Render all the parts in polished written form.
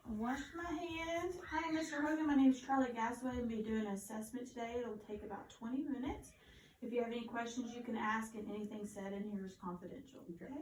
Wash my hands. Hi, Mr. Hogan. My name is Charlie Gasaway. I'll be doing an assessment today. It'll take about 20 minutes. If you have any questions, you can ask, and anything said in here is confidential. Okay?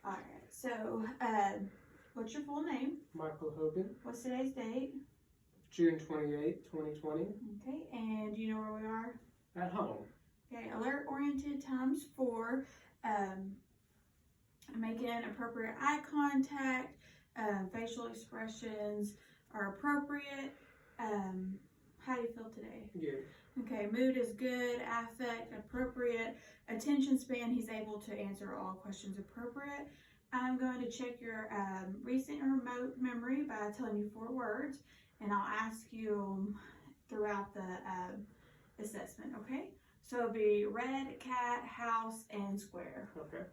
All right. So, what's your full name? Michael Hogan, What's today's date? June 28, 2020, Okay. And do you know where we are? at home. Okay. Alert oriented times 4. Making appropriate eye contact. Facial expressions are appropriate. How do you feel today? Good. Okay, mood is good, affect appropriate, attention span, he's able to answer all questions appropriate. I'm going to check your recent and remote memory by telling you 4 words, and I'll ask you throughout the assessment, okay? So it'll be red, cat, house, and square. Okay.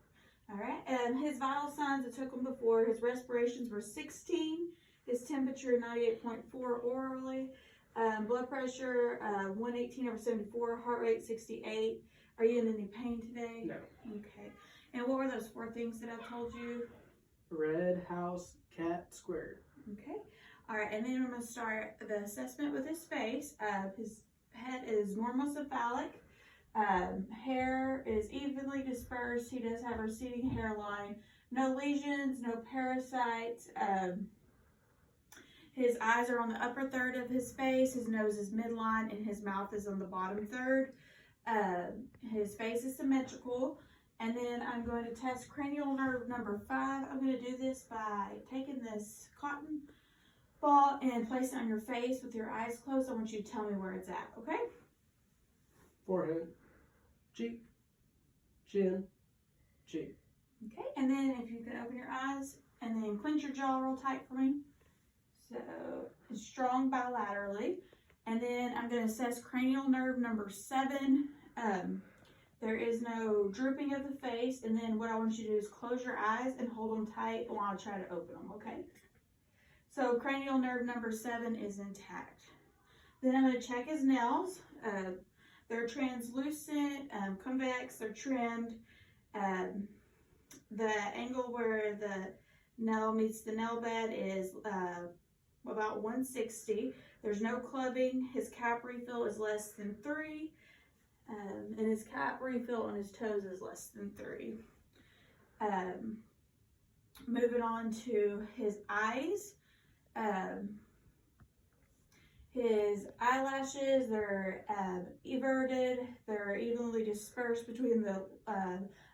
All right, his vital signs, I took them before. His respirations were 16, his temperature 98.4 orally, blood pressure 118/74, heart rate 68. Are you in any pain today? No. Okay. And what were those 4 things that I told you? Red, house, cat, square. Okay. All right, and then I'm going to start the assessment with his face. His head is normocephalic. Hair is evenly dispersed. He does have a receding hairline. No lesions, no parasites. His eyes are on the upper third of his face. His nose is midline, and his mouth is on the bottom third. His face is symmetrical. And then I'm going to test cranial nerve number 5. I'm going to do this by taking this cotton ball and place it on your face with your eyes closed. I want you to tell me where it's at, okay? Forehead, cheek, chin, cheek. Okay, and then if you can open your eyes and then clench your jaw real tight for me. So, strong bilaterally. And then I'm going to assess cranial nerve number 7. There is no drooping of the face. And then what I want you to do is close your eyes and hold them tight while I try to open them, okay? So, cranial nerve number 7 is intact. Then I'm going to check his nails. They're translucent, convex, they're trimmed. The angle where the nail meets the nail bed is about 160. There's no clubbing. His cap refill is less than 3. And his cap refill on his toes is less than 3. Moving on to his eyes. His eyelashes, they're everted, they're evenly dispersed between the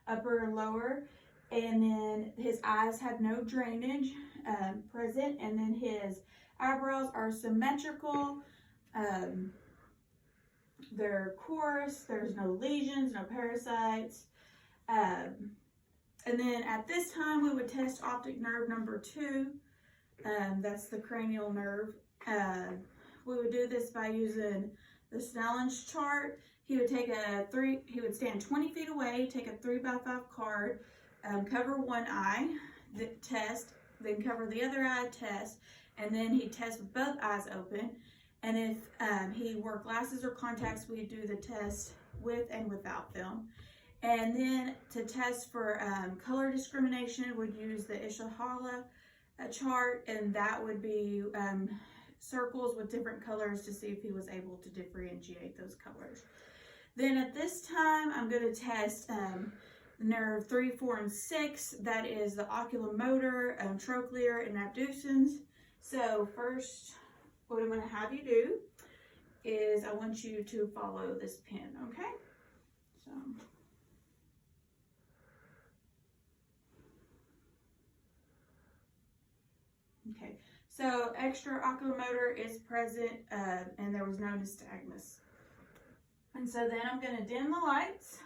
upper and lower, and then his eyes have no drainage present, and then his eyebrows are symmetrical, they're coarse, there's no lesions, no parasites, and then at this time we would test optic nerve number 2, that's the cranial nerve. We would do this by using the Snellen's chart. He would stand 20 feet away, take a 3x5 card, cover one eye, test, then cover the other eye, test, and then he'd test with both eyes open. And if he wore glasses or contacts, we'd do the test with and without them. And then to test for color discrimination, we'd use the Ishihara chart, and that would be circles with different colors to see if he was able to differentiate those colors. Then at this time, I'm going to test nerve 3, 4, and 6. That is the oculomotor, trochlear, and abducens. So first, what I'm going to have you do is I want you to follow this pin, okay? So. Okay. So extra oculomotor is present, and there was no nystagmus. And so then I'm going to dim the lights.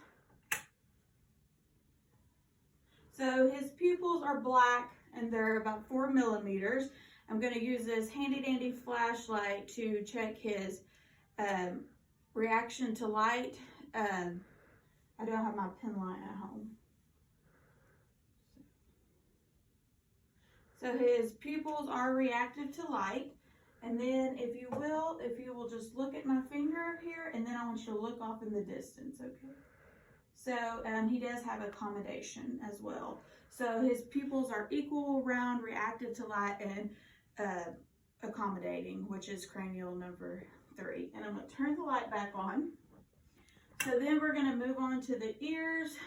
So his pupils are black, and they're about 4 millimeters. I'm going to use this handy dandy flashlight to check his reaction to light. I don't have my pen light at home. So his pupils are reactive to light. And then if you will just look at my finger here, and then I want you to look off in the distance, okay? So he does have accommodation as well. So his pupils are equal, round, reactive to light, and accommodating, which is cranial number 3. And I'm going to turn the light back on. So then we're going to move on to the ears.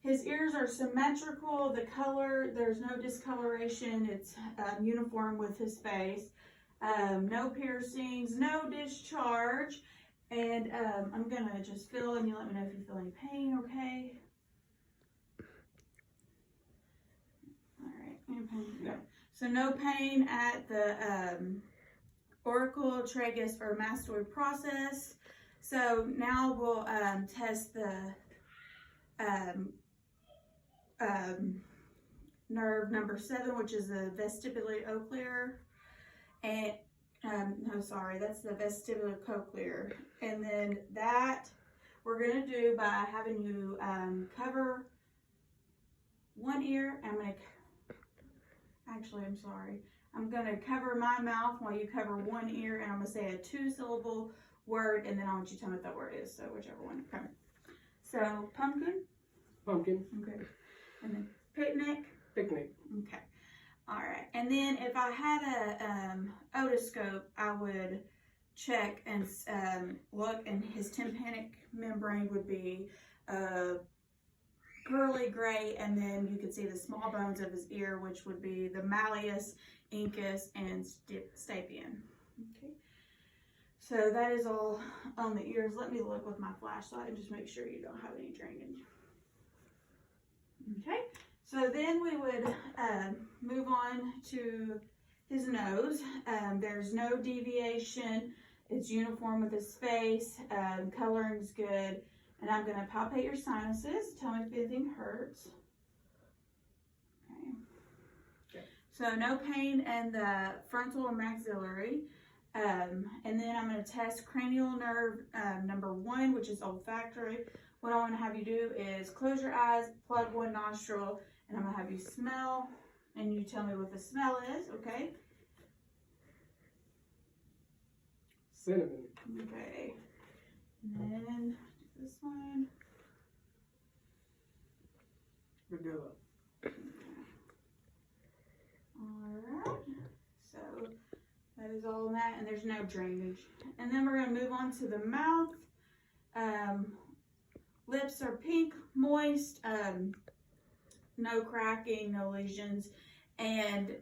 His ears are symmetrical. The color, there's no discoloration. It's uniform with his face. No piercings, no discharge. And I'm going to just feel, and you let me know if you feel any pain, okay? All right. Any pain? No. So no pain at the auricle, tragus, or mastoid process. So now we'll test the nerve number 7, which is the vestibulocochlear, and no, sorry, that's the vestibulocochlear. And then that we're gonna do by having you cover one ear. I'm gonna cover my mouth while you cover one ear, and I'm gonna say a 2-syllable word, and then I want you to tell me what that word is. So whichever one. Okay. So pumpkin. Pumpkin. Okay. And then picnic. Picnic. Okay. All right. And then if I had a otoscope, I would check and look, and his tympanic membrane would be pearly gray, and then you could see the small bones of his ear, which would be the malleus, incus, and stapedium. Okay. So that is all on the ears. Let me look with my flashlight and just make sure you don't have any drainage. Okay. So then we would move on to his nose. There's no deviation. It's uniform with his face. Coloring's good. And I'm going to palpate your sinuses. Tell me if anything hurts. Okay. So no pain in the frontal or maxillary. And then I'm going to test cranial nerve number 1, which is olfactory. What I want to have you do is close your eyes, plug one nostril, and I'm going to have you smell, and you tell me what the smell is, okay? Cinnamon. Okay. And then this one. Vanilla. Alright. So that is all in that, and there's no drainage. And then we're going to move on to the mouth. Lips are pink, moist, no cracking, no lesions, and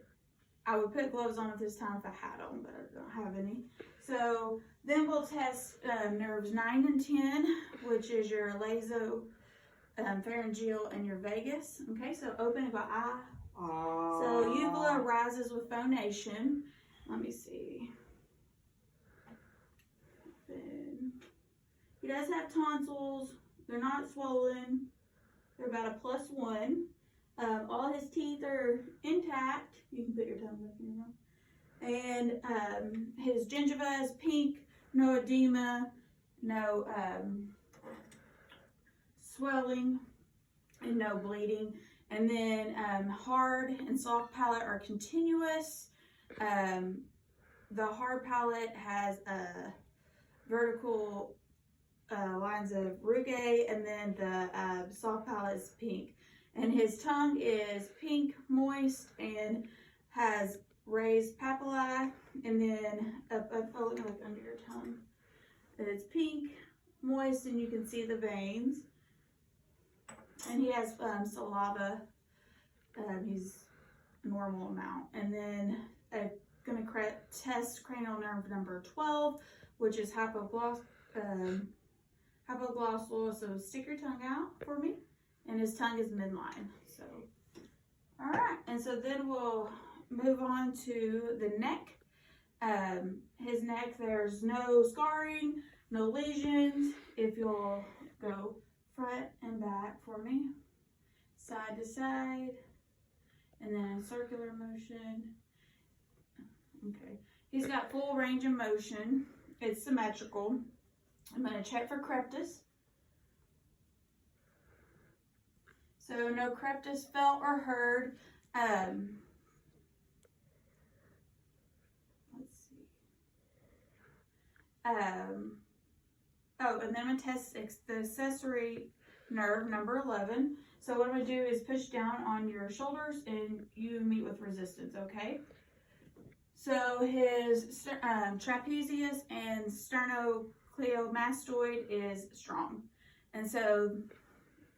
I would put gloves on at this time if I had them, but I don't have any. So then we'll test nerves 9 and 10, which is your nasopharyngeal and your vagus. Okay, so open and go ah. So uvula rises with phonation. Let me see. Open. He does have tonsils. They're not swollen. They're about a +1. All his teeth are intact. You can put your tongue back in your mouth. And his gingiva is pink, no edema, no swelling, and no bleeding. And then hard and soft palate are continuous. The hard palate has vertical lines of rugae, and then the soft palate is pink. And his tongue is pink, moist, and has raised papillae. And then look under your tongue. And it's pink, moist, and you can see the veins. And he has saliva. He's a normal amount. And then I'm going to test cranial nerve number 12, which is hypoglossal. So stick your tongue out for me. And his tongue is midline. So, all right. And so then we'll move on to the neck. His neck, there's no scarring, no lesions. If you'll go front and back for me, side to side, and then a circular motion. Okay. He's got full range of motion. It's symmetrical. I'm going to check for crepitus. So no crepitus felt or heard. Let's see. Oh, and then I'm going to test the accessory nerve number 11. So what I'm going to do is push down on your shoulders, and you meet with resistance, okay? So his trapezius and sternocleidomastoid is strong. And so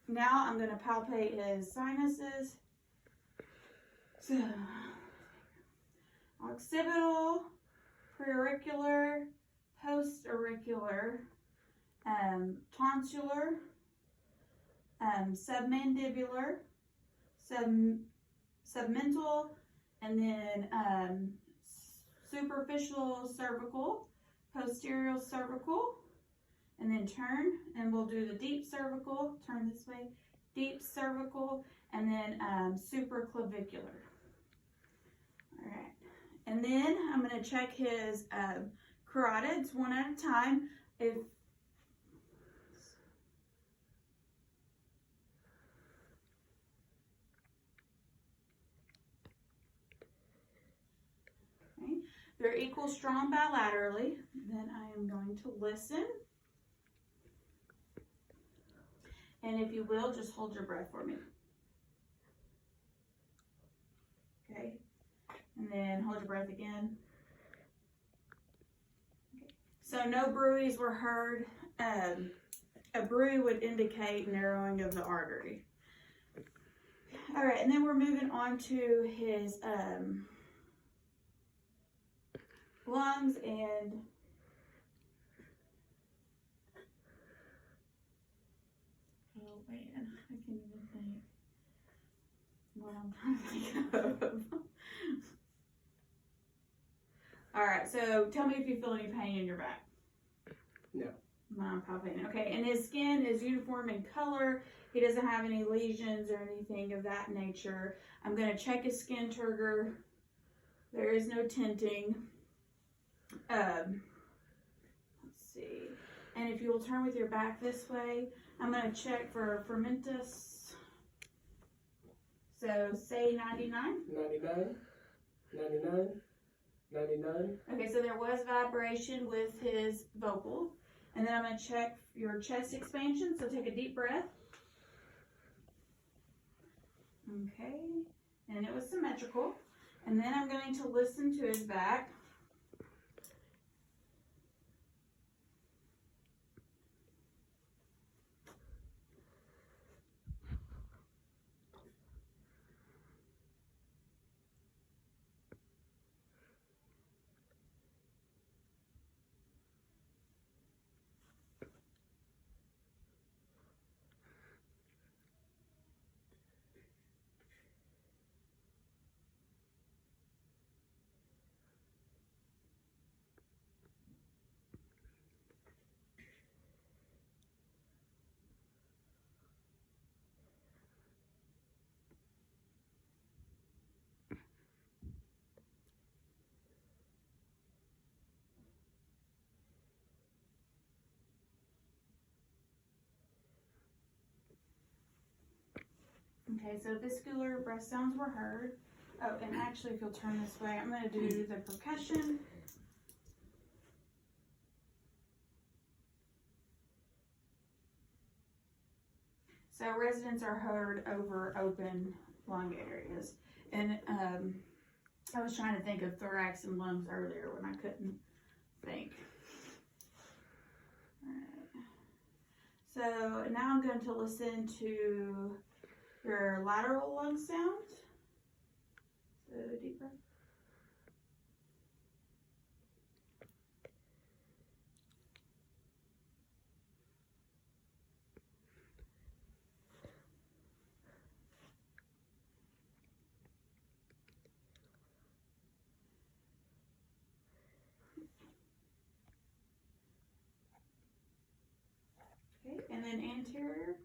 now I'm going to palpate his sinuses. So, occipital, preauricular, postauricular, tonsillar, submandibular, submental, and then superficial cervical, posterior cervical, and then turn, and we'll do the deep cervical, turn this way, deep cervical, and then supraclavicular. All right, and then I'm going to check his carotids one at a time. Okay. They're equal strong bilaterally. Then I am going to listen. And if you will, just hold your breath for me. Okay. And then hold your breath again. Okay. So no bruits were heard. A bruit would indicate narrowing of the artery. All right, and then we're moving on to his lungs and oh man, I can't even think what I'm trying to think of. All right, so tell me if you feel any pain in your back. No. Mine palpating. Okay, and his skin is uniform in color. He doesn't have any lesions or anything of that nature. I'm going to check his skin turgor. There is no tinting. Let's see. And if you will turn with your back this way, I'm going to check for fermentus. So say 99. 99. 99. 99. Okay, so there was vibration with his vocal. And then I'm going to check your chest expansion. So take a deep breath. Okay. And it was symmetrical. And then I'm going to listen to his back. Okay, so vesicular breath sounds were heard. Oh, and actually, if you'll turn this way, I'm going to do the percussion. So resonance are heard over open lung areas. And I was trying to think of thorax and lungs earlier when I couldn't think. All right. So now I'm going to listen to your lateral lung sound. So deep breath. Okay, and then anterior.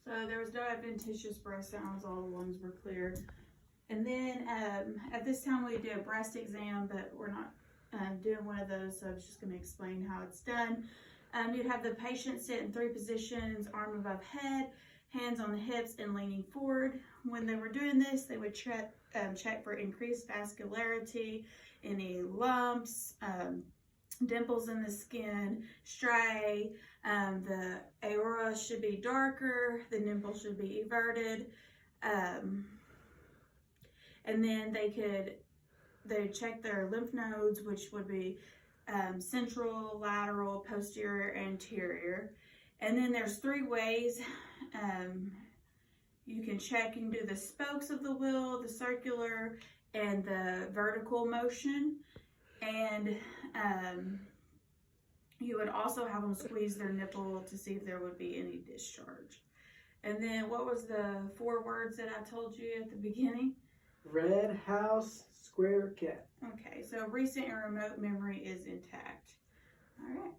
So there was no adventitious breast sounds, all the lungs were clear. And then at this time we do a breast exam, but we're not doing one of those, so I was just going to explain how it's done. You'd have the patient sit in 3 positions, arm above head, hands on the hips and leaning forward. When they were doing this, they would check for increased vascularity, any lumps, dimples in the skin, striae. The aorta should be darker, the nipple should be everted, and then they check their lymph nodes, which would be central, lateral, posterior, anterior. And then there's 3 ways you can check. You can do the spokes of the wheel, the circular, and the vertical motion. And you would also have them squeeze their nipple to see if there would be any discharge. And then what was the 4 words that I told you at the beginning? Red house, square cat. Okay, so recent and remote memory is intact. All right.